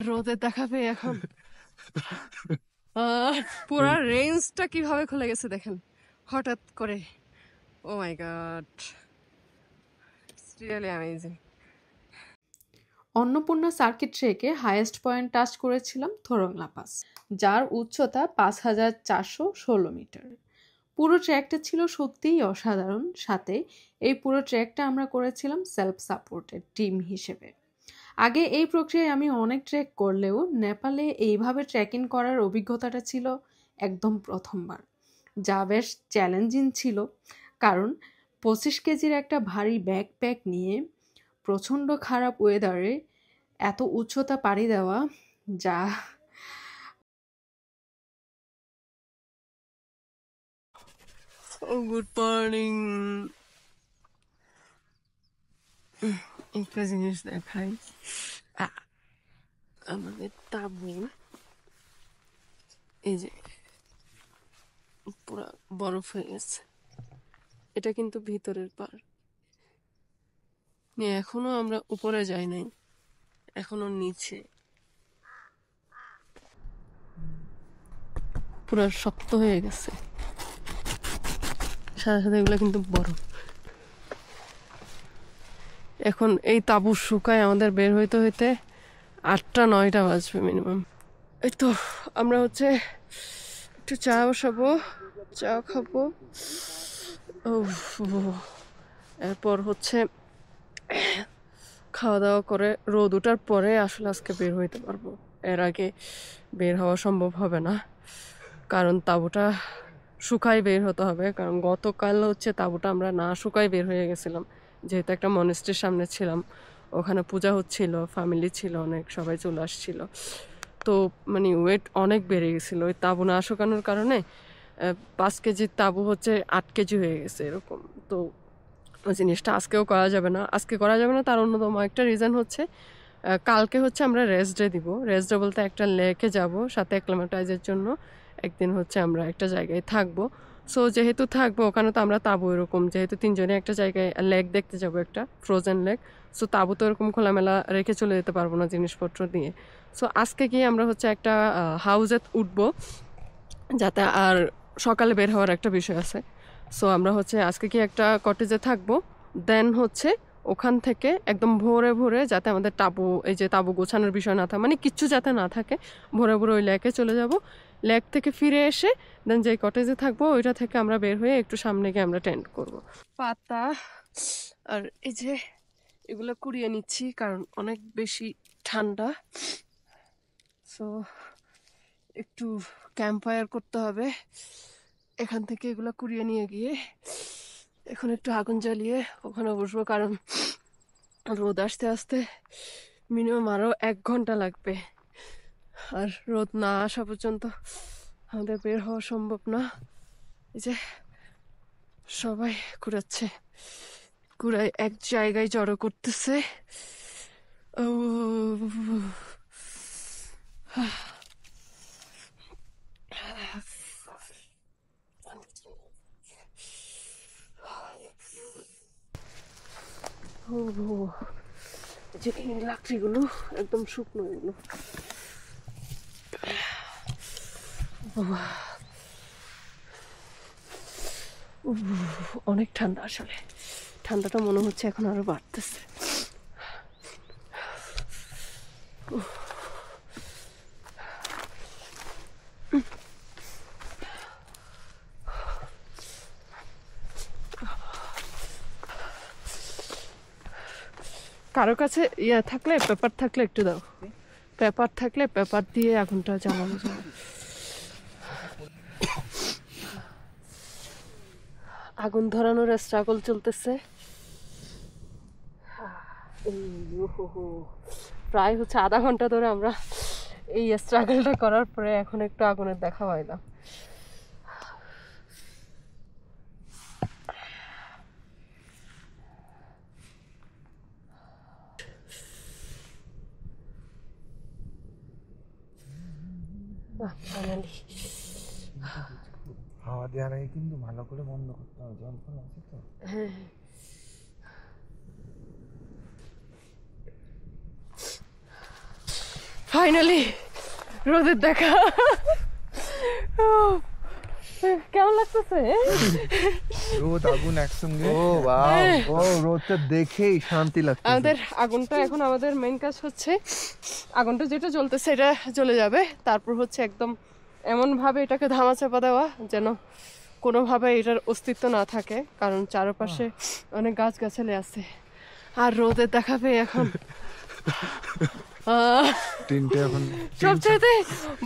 রোদে দেখাবে এখন পুরা রেঞ্জটা কিভাবে খুলে গেছে দেখেন হঠাৎ করে। Oh my God, it's really amazing. Annapurna circuit ট্রেকে হাইয়েস্ট পয়েন্ট টাচ করেছিলাম থোরংলা পাস, যার উচ্চতা 5416 মিটার। পুরো ট্র্যাকটা ছিল সত্যিই অসাধারণ। সাথে এই পুরো ট্র্যাকটা আমরা করেছিলাম সেলফ সাপোর্টেড টিম হিসেবে। আগে এই প্রক্রিয়ায় আমি অনেক ট্রেক করলেও নেপালে এইভাবে ট্রেকিং করার অভিজ্ঞতাটা ছিল একদম প্রথমবার, যা বেশ চ্যালেঞ্জিং ছিল। কারণ 25 কেজির একটা ভারী ব্যাকপ্যাক নিয়ে প্রচণ্ড খারাপ ওয়েদারে এত উচ্চতা পাড়ি দেওয়া, যা গুড মর্নিং। একটা জিনিস দেখাই, আমাদের তাবু এই যে পুরা বরফ হয়ে গেছে। এটা কিন্তু ভিতরের পার, এখনো আমরা উপরে যাই নাই, এখনো নিচে পুরা শক্ত হয়ে গেছে। সাথে সাথে এগুলো কিন্তু বরফ। এখন এই তাবু শুকায় আমাদের বের হইতে হইতে 8টা-9টা বাজবে মিনিমাম। এই তো আমরা হচ্ছে একটু চা বসাবো, চা খাবো, এরপর হচ্ছে খাওয়া দাওয়া করে রোদ ওঠার পরে আসলে আজকে বের হইতে পারবো। এর আগে বের হওয়া সম্ভব হবে না, কারণ তাবুটা শুকাই বের হতে হবে। কারণ গতকাল হচ্ছে তাবুটা আমরা না শুকাই বের হয়ে গেছিলাম, যেহেতু একটা মনেস্ট্রির সামনে ছিলাম, ওখানে পূজা হচ্ছিল, ফ্যামিলি ছিল অনেক, সবাই চলে আসছিল। তো মানে ওয়েট অনেক বেড়ে গেছিলো ওই তাবু না শুকানোর কারণে। 5 কেজির তাবু হচ্ছে 8 কেজি হয়ে গেছে এরকম। তো ওই জিনিসটা আজকেও করা যাবে না। আজকে করা যাবে না তার অন্যতম একটা রিজন হচ্ছে কালকে হচ্ছে আমরা রেস্ট ডে দিব। রেস্ট ডে বলতে একটা লেকে যাব, সাথে অ্যাক্লিমেটাইজের জন্য একদিন হচ্ছে আমরা একটা জায়গায় থাকবো। সো যেহেতু থাকবো ওখানে, তো আমরা তাবু এরকম যেহেতু 3জনে একটা জায়গায় লেক দেখতে যাব, একটা ফ্রোজেন লেক। সো তাবু তো এরকম খোলামেলা রেখে চলে যেতে পারবো না জিনিসপত্র নিয়ে। সো আজকে গিয়ে আমরা হচ্ছে একটা হাউসে উঠবো, যাতে আর সকালে বের হওয়ার একটা বিষয় আছে। সো আমরা হচ্ছে আজকে কি একটা কটেজে থাকবো, দেন হচ্ছে ওখান থেকে একদম ভোরে ভোরে, যাতে আমাদের তাবু এই যে তাবু গোছানোর বিষয় না থাকে, মানে কিচ্ছু যাতে না থাকে, ভোরে ভোরে ওই লেকে চলে যাব। লেক থেকে ফিরে এসে দেন যে কটেজে থাকবো ওইটা থেকে আমরা বের হয়ে একটু সামনে গিয়ে আমরা টেন্ট করব। পাতা আর এই যে এগুলো কুড়িয়ে নিচ্ছি কারণ অনেক বেশি ঠান্ডা। সো একটু ক্যাম্প ফায়ার করতে হবে। এখান থেকে এগুলো কুড়িয়ে নিয়ে গিয়ে এখন একটু আগুন জ্বালিয়ে ওখানে বসবো, কারণ রোদ আসতে আসতে মিনিমাম আরো 1 ঘন্টা লাগবে। আর রোদ না আসা পর্যন্ত আমাদের বের হওয়া সম্ভব না। এই যে সবাই ঘুরাচ্ছে, ঘুরাই এক জায়গায় জড়ো করতেছে। ও যে এই লাকড়িগুলো একদম শুকনো, এগুলো অনেক ঠান্ডা। আসলে ঠান্ডাটা মনে হচ্ছে এখন আরো বাড়তেছে। কারো কাছে ইয়ে থাকলে, পেপার থাকলে একটু দাও। পেপার থাকলে পেপার দিয়ে আগুনটা জ্বালানো যাবে। আগুন ধরানোর স্ট্রাগল চলতেছে। প্রায় হচ্ছে আধা ঘন্টা ধরে আমরা এই স্ট্রাগলটা করার পরে এখন একটু আগুনের দেখা পাইলাম। হাওয়া দেওয়ার আগে কিন্তু ভালো করে বন্ধ করতে হবে, জল ফল আছে তো। হ্যাঁ, ফাইনালি রোদের দেখা। কেমন লাগতেছে? রোদ আগুন একসঙ্গে। ও বাহ, ও রোদটা দেখেই শান্তি লাগছে। আমাদের আগুনটা এখন আমাদের মেইন কাজ হচ্ছে আগুনটা যেটা জ্বলতেছে এটা জ্বলে যাবে, তারপর হচ্ছে একদম এমনভাবে এটাকে ধামাচাপা দেওয়া যেন কোনোভাবে এটার অস্তিত্ব না থাকে, কারণ চারপাশে অনেক গাছগাছালি আছে। আর রোদের দেখা পেয়ে এখন তিনটে এখন সবচাইতে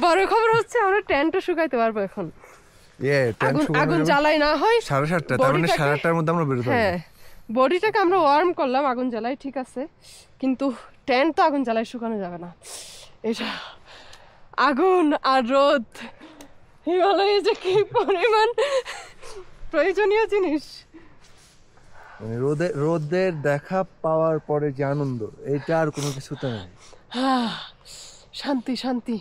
বড় খবর হচ্ছে আমরা টেন্টও শুকাইতে পারবো এখন। আগুন জ্বালাই না হয় 7:30, তার মানে 8:30টার মধ্যে আমরা বেরোতে পারবো। হ্যাঁ, বডিটাকে আমরা ওয়ার্ম করলাম আগুন জ্বালাই, ঠিক আছে, কিন্তু টেন্ট তো আগুন জ্বালাই শুকানো যাবে না। এটা আগুন আর রোদ, হিমালয়ে যে কি পরিমাণ প্রয়োজনীয় জিনিস। মানে রোদের দেখা পাওয়ার পরে যে আনন্দ, এটা আর কোনো কিছুতে নেই। শান্তি শান্তি।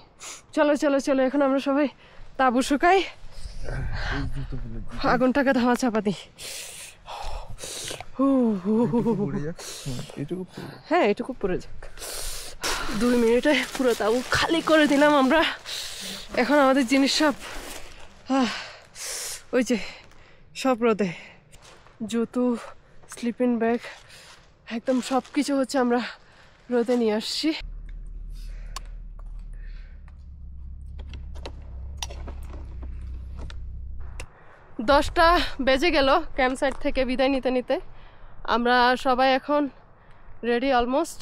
চলো চলো চলো, এখন আমরা সবাই তাঁবু শুকাই, আগুনটাকে ধামা চাপা দিই। হ্যাঁ, এটুকু পড়ে যাক। 2 মিনিটে পুরো তাঁবু খালি করে দিলাম আমরা। এখন আমাদের জিনিস সব ওই যে সব রোদে, জুতো, স্লিপিং ব্যাগ, একদম সব কিছু হচ্ছে আমরা রোদে নিয়ে আসছি। দশটা বেজে গেল ক্যাম্প সাইট থেকে বিদায় নিতে নিতে। আমরা সবাই এখন রেডি অলমোস্ট।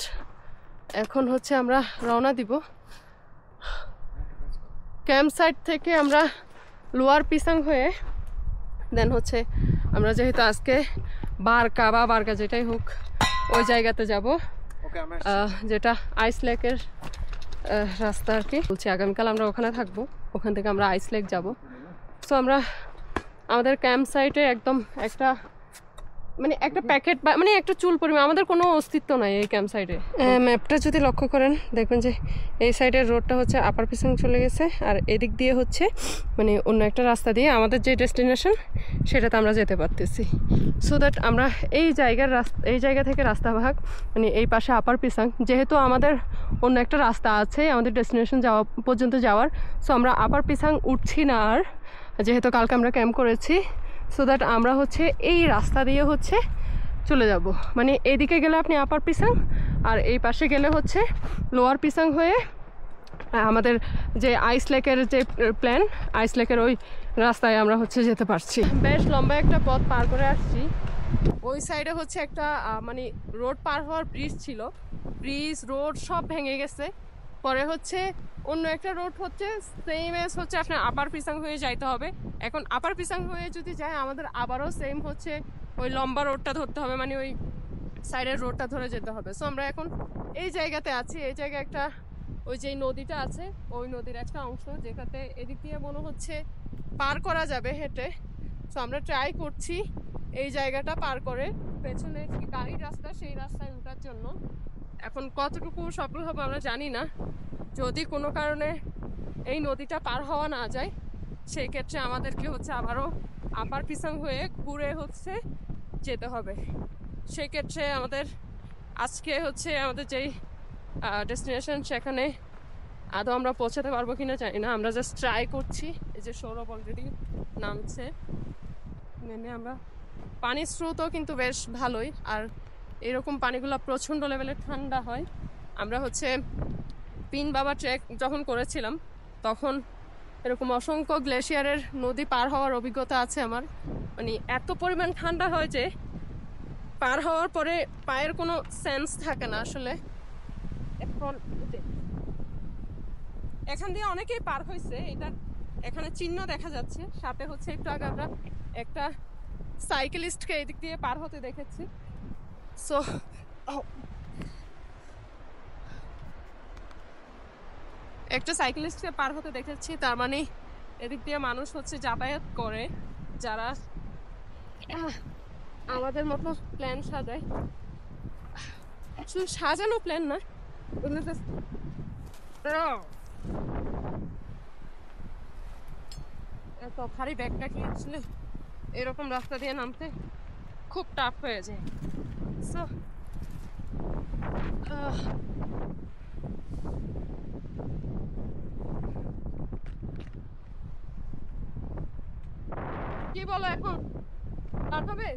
এখন হচ্ছে আমরা রওনা দিব। ক্যাম্প সাইট থেকে আমরা লোয়ার পিসাং হয়ে দেন হচ্ছে আমরা যেহেতু আজকে বারকা যেটাই হোক ওই জায়গাতে যাব, যেটা আইস লেকের রাস্তা আর কি বলছি। আগামীকাল আমরা ওখানে থাকবো, ওখান থেকে আমরা আইস লেক যাব। সো আমরা আমাদের ক্যাম্প সাইটে একদম একটা মানে একটা প্যাকেট বা মানে একটা চুল পরিমাণ আমাদের কোনো অস্তিত্ব নাই এই ক্যাম্প সাইটে। ম্যাপটা যদি লক্ষ্য করেন দেখবেন যে এই সাইডের রোডটা হচ্ছে আপার পিছন চলে গেছে, আর এদিক দিয়ে হচ্ছে মানে অন্য একটা রাস্তা দিয়ে আমাদের যে ডেস্টিনেশন সেটাতে আমরা যেতে পারতেছি। সো দ্যাট আমরা এই জায়গা থেকে রাস্তা ভাগ মানে এই পাশে আপার পিছাং, যেহেতু আমাদের অন্য একটা রাস্তা আছে আমাদের ডেস্টিনেশন যাওয়া পর্যন্ত যাওয়ার, সো আমরা আপার পিছাং উঠছি না আর, যেহেতু কালকে আমরা ক্যাম্প করেছি। সো দ্যাট আমরা হচ্ছে এই রাস্তা দিয়ে হচ্ছে চলে যাব, মানে এইদিকে গেলে আপনি আপার পিসাং আর এই পাশে গেলে হচ্ছে লোয়ার পিসাং হয়ে আমাদের যে আইস লেকের যে প্ল্যান, আইস লেকের ওই রাস্তায় আমরা হচ্ছে যেতে পারছি। বেশ লম্বা একটা পথ পার করে আসছি। ওই সাইডে হচ্ছে একটা মানে রোড পার হওয়ার ব্রিজ ছিল, ব্রিজ রোড সব ভেঙে গেছে। পরে হচ্ছে অন্য একটা রোড হচ্ছে সেম এস হচ্ছে আপনার আপার পিসাং হয়ে যাইতে হবে। এখন আপার পিসাং হয়ে যদি যায় আমাদের আবারও সেম হচ্ছে ওই লম্বা রোডটা ধরতে হবে, মানে ওই সাইডের রোডটা ধরে যেতে হবে। সো আমরা এখন এই জায়গাতে আছি, এই জায়গায় একটা ওই যে নদীটা আছে ওই নদীর একটা অংশ যেটাতে এদিক দিয়ে মনে হচ্ছে পার করা যাবে হেঁটে। সো আমরা ট্রাই করছি এই জায়গাটা পার করে পেছনে গাড়ির রাস্তা সেই রাস্তায় ওঠার জন্য। এখন কতটুকু সফল হবে আমরা জানি না। যদি কোনো কারণে এই নদীটা পার হওয়া না যায় সেই ক্ষেত্রে আমাদেরকে হচ্ছে আবারও আপার পিছন হয়ে ঘুরে হচ্ছে যেতে হবে। সেক্ষেত্রে আমাদের আজকে হচ্ছে আমাদের যেই ডেস্টিনেশন সেখানে আদৌ আমরা পৌঁছাতে পারবো কিনা জানি না। আমরা জাস্ট ট্রাই করছি। এই যে সৌরভ অলরেডি নামছে, নেমে আমরা পানির স্রোতও কিন্তু বেশ ভালোই, আর এরকম পানিগুলো প্রচণ্ড লেভেলের ঠান্ডা হয়। আমরা হচ্ছে পিন বাবা ট্রেক যখন করেছিলাম তখন এরকম অসংখ্য গ্লেশিয়ারের নদী পার হওয়ার অভিজ্ঞতা আছে আমার। মানে এত পরিমাণ ঠান্ডা হয় যে পার হওয়ার পরে পায়ের কোনো সেন্স থাকে না আসলে। এখন এখান দিয়ে অনেকেই পার হয়েছে, এটা এখানে চিহ্ন দেখা যাচ্ছে। সাথে হচ্ছে একটু আগে আমরা একটা সাইকেলিস্টকে এদিক দিয়ে পার হতে দেখেছি। সো একটা সাইকেলিস্টকে পার হতে দেখেছি, তার মানে এদিক দিয়ে মানুষ হচ্ছে যাতায়াত করে যারা আমাদের মতো প্ল্যান সাজায়। শুধু সাজানো প্ল্যান না, এত ভারী ব্যাগটা কি আসলে এরকম রাস্তা দিয়ে নামতে খুব টাফ হয়ে যায়। সো বলো এখন পার হবে?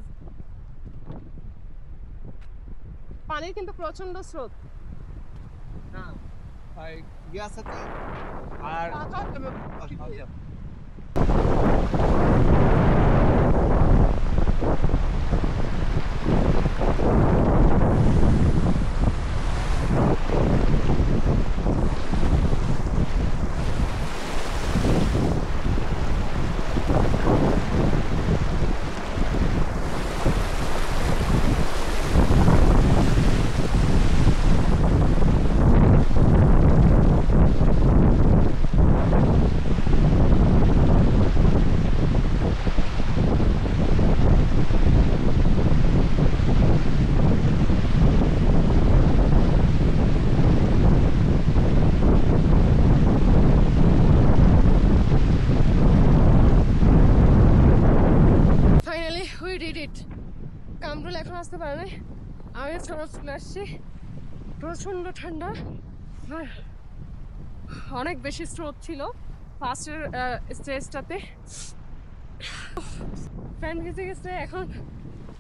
পানির কিন্তু প্রচন্ড স্রোত। আর finally we did it. Kamrul এখন আসতে পারে নাই, আমি সরব চলে আসছি। প্রচন্ড ঠান্ডা আর অনেক বেশি স্রোত ছিল ফার্স্টের স্টেজটাতে। ফ্যান ভিজে গেছে। এখন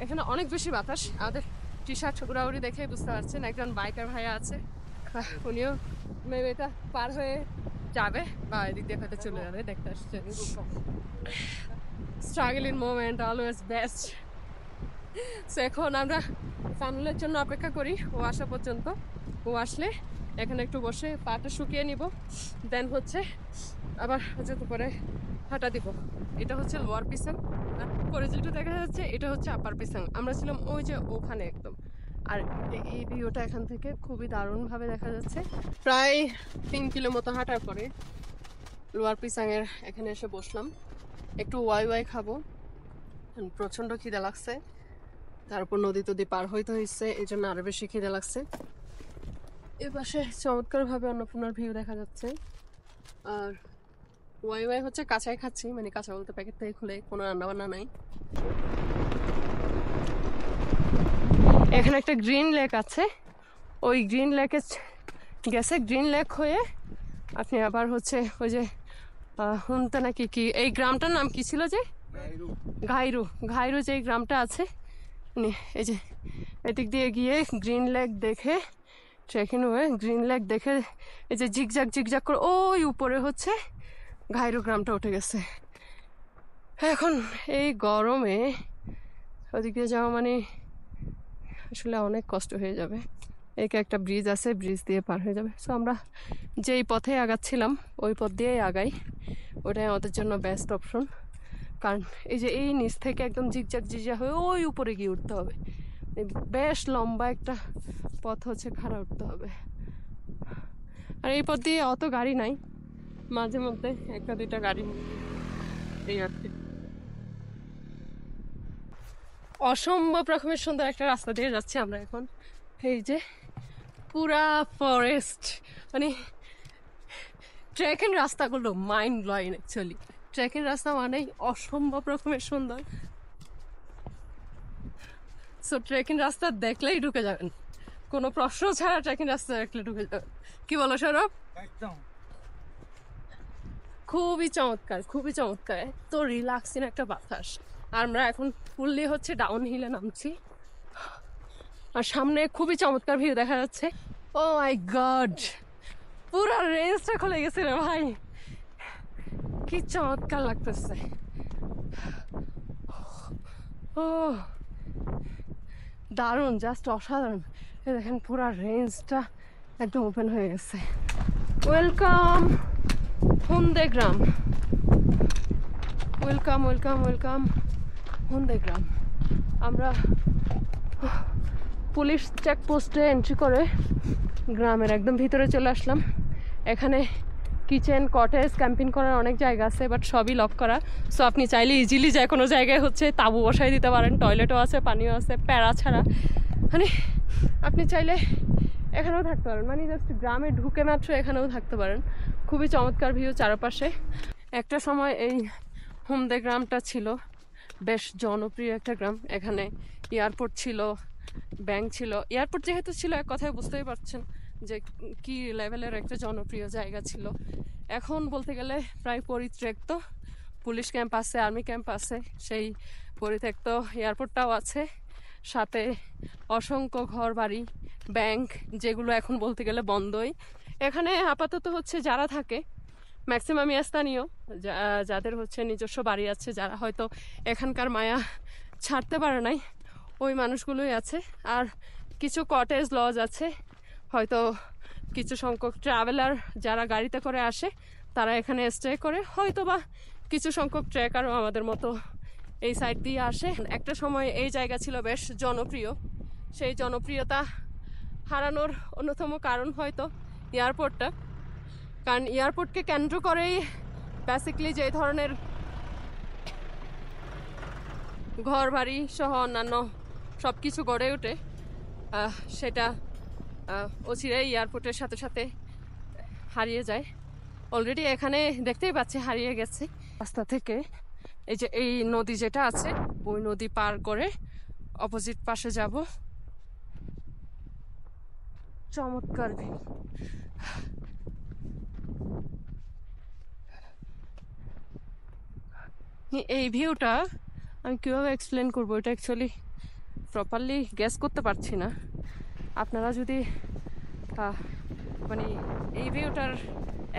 এখানে অনেক বেশি বাতাস। আমাদের টি শার্ট উড়াউড়ি দেখে বুঝতে পারছেন একজন বাইকার ভাইয়া আছে, উনিও মেবি এটা পার হয়ে যাবে বা এদিক দিয়ে হয়তো চলে যাবে, দেখতে আসছে। Struggling moment always best. So এখন আমরা ফানুলের জন্য অপেক্ষা করি ও আসা পর্যন্ত। ও আসলে এখানে একটু বসে পাটা শুকিয়ে নিব, দেন হচ্ছে আবার যেতে পরে হাঁটা দিব। এটা হচ্ছে লোয়ার পিসাং, আর পরে যেটা দেখা যাচ্ছে এটা হচ্ছে আপার পিসাং। আমরা ছিলাম ওই যে ওখানে একদম। আর এই ভিউটা এখান থেকে খুবই দারুণভাবে দেখা যাচ্ছে। প্রায় 3 কিলো মতো হাঁটার পরে লোয়ার পিসাংয়ের এখানে এসে বসলাম, একটু ওয়াই খাবো। প্রচণ্ড খিদে লাগছে, তারপর নদী টদি পার হইতে হয়েছে, এই জন্য আরো বেশি খিদে লাগছে। এ পাশে চমৎকারভাবে অন্নপূর্ণার ভিউ দেখা যাচ্ছে। আর ওয়াই হচ্ছে কাঁচাই খাচ্ছি, মানে কাঁচা বলতে প্যাকেট থেকে খুলে, কোনো রান্নাবান্না নাই। এখানে একটা গ্রিন লেক আছে, ওই গ্রিন লেকে গেছে। গ্রিন লেক হয়ে আপনি আবার হচ্ছে ওই যে হুনতে নাকি কি এই গ্রামটার নাম কি ছিল যে ঘাইরু, ঘাইরু যে গ্রামটা আছে, এই যে এদিক দিয়ে গিয়ে গ্রিন লেক দেখে ট্রেকিং হয়ে গ্রিন লেক দেখে এই যে জিগজাগ করে ওই উপরে হচ্ছে ঘাইরু গ্রামটা উঠে গেছে। এখন এই গরমে ওদিক দিয়ে যাওয়া মানে আসলে অনেক কষ্ট হয়ে যাবে। একে একটা ব্রিজ আছে, ব্রিজ দিয়ে পার হয়ে যাবে। সো আমরা যেই পথে আগাচ্ছিলাম ওই পথ দিয়েই আগাই, ওটাই আমাদের জন্য বেস্ট অপশন। কারণ এই যে এই নিচ থেকে একদম জিগজাগ হয়ে ওই উপরে গিয়ে উঠতে হবে, বেশ লম্বা একটা পথ হচ্ছে, খাড়া উঠতে হবে। আর এই পথ দিয়ে অত গাড়ি নাই, মাঝে মধ্যে একটা দুইটা গাড়ি, এই আর কি। অসম্ভব রকমের সুন্দর একটা রাস্তা দিয়ে যাচ্ছি আমরা এখন। এই যে পুরা ফরেস্ট, মানে ট্রেকিং রাস্তাগুলো মাইন্ড ব্লোয়িং অ্যাকচুয়ালি। ট্রেকিং রাস্তা মানেই অসম্ভব রকমের সুন্দর। সো ট্রেকিং রাস্তা দেখলেই ঢুকে যাবেন, কোনো প্রশ্ন ছাড়া ট্রেকিং রাস্তা দেখলে ঢুকে যাবেন। কি বলো সৌরভ? একদম খুবই চমৎকার, খুবই চমৎকার, এত রিল্যাক্সিং একটা বাতাস। আর আমরা এখন ফুললি হচ্ছে ডাউন হিলে নামছি, আর সামনে খুবই চমৎকার ভিউ দেখা যাচ্ছে। ও মাই গড, পুরো রেঞ্জটা খুলে গেছে রে ভাই, কি চমৎকার লাগতেছে। ও দারুণ, জাস্ট অসাধারণ। দেখেন পুরো রেঞ্জটা একদম ওপেন হয়ে গেছে। ওয়েলকাম হুন্দে গ্রাম, ওয়েলকাম ওয়েলকাম ওয়েলকাম হুন্দে গ্রাম। আমরা পুলিশ চেকপোস্টে এন্ট্রি করে গ্রামের একদম ভিতরে চলে আসলাম। এখানে কিচেন, কটেজ, ক্যাম্পিং করার অনেক জায়গা আছে, বাট সবই লক করা। সো আপনি চাইলে ইজিলি যে কোনো জায়গায় হচ্ছে তাঁবু বসাই দিতে পারেন, টয়লেটও আছে, পানিও আছে, প্যারা ছাড়া। মানে আপনি চাইলে এখানেও থাকতে পারেন, মানে জাস্ট গ্রামে ঢুকে মাত্র এখানেও থাকতে পারেন। খুবই চমৎকার ভিউ চারপাশে। একটা সময় এই হুমদে গ্রামটা ছিল বেশ জনপ্রিয় একটা গ্রাম। এখানে এয়ারপোর্ট ছিল, ব্যাংক ছিল। এয়ারপোর্ট যেহেতু ছিল, এক কথায় বুঝতেই পারছেন যে কি লেভেলের একটা জনপ্রিয় জায়গা ছিল। এখন বলতে গেলে প্রায় পরিত্যক্ত, পুলিশ ক্যাম্প আছে, আর্মি ক্যাম্প আছে, সেই পরিত্যক্ত এয়ারপোর্টটাও আছে, সাথে অসংখ্য ঘর বাড়ি, ব্যাংক, যেগুলো এখন বলতে গেলে বন্ধই। এখানে আপাতত হচ্ছে যারা থাকে ম্যাক্সিমামই স্থানীয়, যাদের হচ্ছে নিজস্ব বাড়ি আছে, যারা হয়তো এখানকার মায়া ছাড়তে পারে নাই, ওই মানুষগুলোই আছে। আর কিছু কটেজ লজ আছে, হয়তো কিছু সংখ্যক ট্রাভেলার যারা গাড়িতে করে আসে তারা এখানে স্টে করে, হয়তো বা কিছু সংখ্যক ট্রেকারও আমাদের মতো এই সাইড দিয়ে আসে। একটা সময় এই জায়গা ছিল বেশ জনপ্রিয়, সেই জনপ্রিয়তা হারানোর অন্যতম কারণ হয়তো এয়ারপোর্টটা, কারণ এয়ারপোর্টকে কেন্দ্র করেই বেসিক্যালি যে ধরনের ঘর বাড়ি সহ অন্যান্য সব কিছু গড়ে ওঠে, সেটা অচিরেই এয়ারপোর্টের সাথে সাথে হারিয়ে যায়। অলরেডি এখানে দেখতেই পাচ্ছি হারিয়ে গেছে। রাস্তা থেকে এই যে এই নদী যেটা আছে, ওই নদী পার করে অপোজিট পাশে যাব। চমৎকার ভিউ। এই ভিউটা আমি কীভাবে এক্সপ্লেন করবো, এটা অ্যাকচুয়ালি প্রপারলি গেস করতে পারছি না। আপনারা যদি মানে এই ভিউটার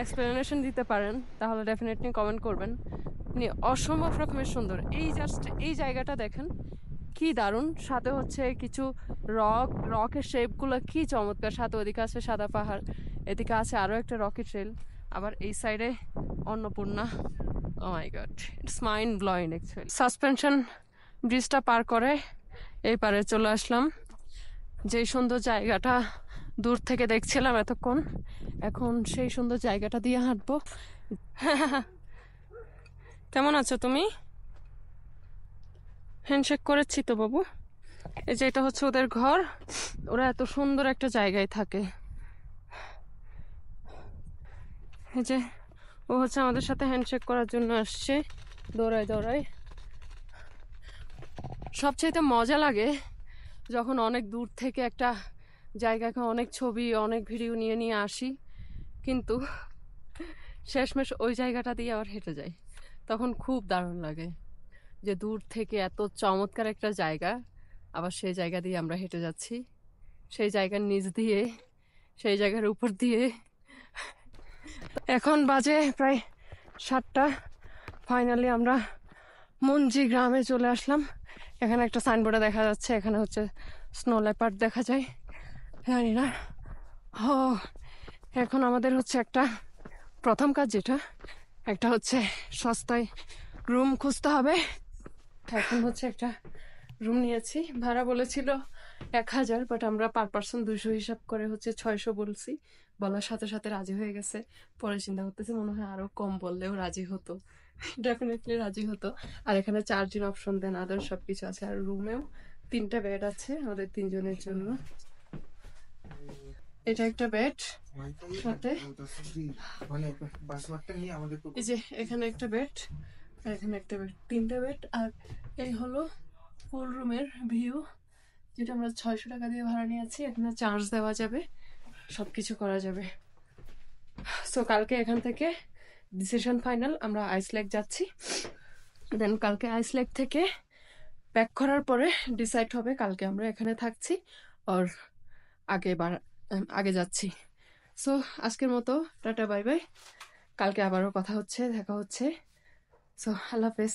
এক্সপ্লেনেশন দিতে পারেন তাহলে ডেফিনেটলি কমেন্ট করবেন। মানে অসম্ভব রকমের সুন্দর। এই জাস্ট এই জায়গাটা দেখেন কি দারুণ, সাথে হচ্ছে কিছু রকের শেপগুলো কি চমৎকার, সাথে ওদিকে আছে সাদা পাহাড়, এদিকে আছে আরও একটা রকের ট্রেল, আবার এই সাইডে Annapurna. Oh my God, it's mind blowing actually. Suspension ব্রিজটা পার করে এই পারে চলে আসলাম। যেই সুন্দর জায়গাটা দূর থেকে দেখছিলাম এতক্ষণ, এখন সেই সুন্দর জায়গাটা দিয়ে হাঁটবো। কেমন আছো তুমি? হ্যান্ডশেক করেছি তো বাবু। এই যে এটা হচ্ছে ওদের ঘর, ওরা এত সুন্দর একটা জায়গায় থাকে। এই যে ও হচ্ছে আমাদের সাথে হ্যান্ডশেক করার জন্য আসছে, দৌড়ায় দৌড়ায়। সবচেয়ে মজা লাগে যখন অনেক দূর থেকে একটা জায়গাকে অনেক ছবি অনেক ভিডিও নিয়ে নিয়ে আসি, কিন্তু শেষমেশ ওই জায়গাটা দিয়ে আবার হেঁটে যাই, তখন খুব দারুণ লাগে যে দূর থেকে এত চমৎকার একটা জায়গা, আবার সেই জায়গা দিয়ে আমরা হেঁটে যাচ্ছি, সেই জায়গার নিচ দিয়ে, সেই জায়গার উপর দিয়ে। এখন বাজে প্রায় 7টা। ফাইনালি আমরা মুঞ্জি গ্রামে চলে আসলাম। এখানে একটা সাইনবোর্ডে দেখা যাচ্ছে এখানে হচ্ছে স্নো লেপার্ড দেখা যায়, জানি না। ও এখন আমাদের হচ্ছে একটা প্রথম কাজ, যেটা একটা হচ্ছে সস্তায় রুম খুঁজতে হবে। এখন হচ্ছে একটা রুম নিয়েছি, ভাড়া বলেছিল 1000, বাট আমরা পার পার্সন 200 হিসাব করে হচ্ছে 600 বলছি। বলার সাথে সাথে রাজি হয়ে গেছে। পরে চিন্তা করতেছে মনে হয় আরো কম বললেও রাজি হতো, ডেফিনেটলি রাজি হতো। আর এখানে চার্জিং অপশন দেন, আদার সবকিছু আছে। আর রুমেও 3টা বেড আছে আমাদের 3 জনের জন্য। এটা একটা বেড, সাথে এই যে এখানে একটা বেড, আর এখানে একটা বেড, 3টা বেড। আর এই হলো ফুল রুমের ভিউ, যেটা আমরা 600 টাকা দিয়ে ভাড়া নিয়েছি। এখানে চার্জ দেওয়া যাবে, সবকিছু করা যাবে। সো কালকে এখান থেকে ডিসিশন ফাইনাল, আমরা আইসলেক যাচ্ছি। দেন কালকে আইসলেক থেকে প্যাক করার পরে ডিসাইড হবে কালকে আমরা এখানে থাকছি আর আগে যাচ্ছি। সো আজকের মতো টাটা বাই বাই, কালকে আবারও কথা হচ্ছে, দেখা হচ্ছে। সো আল্লাহ হাফেজ।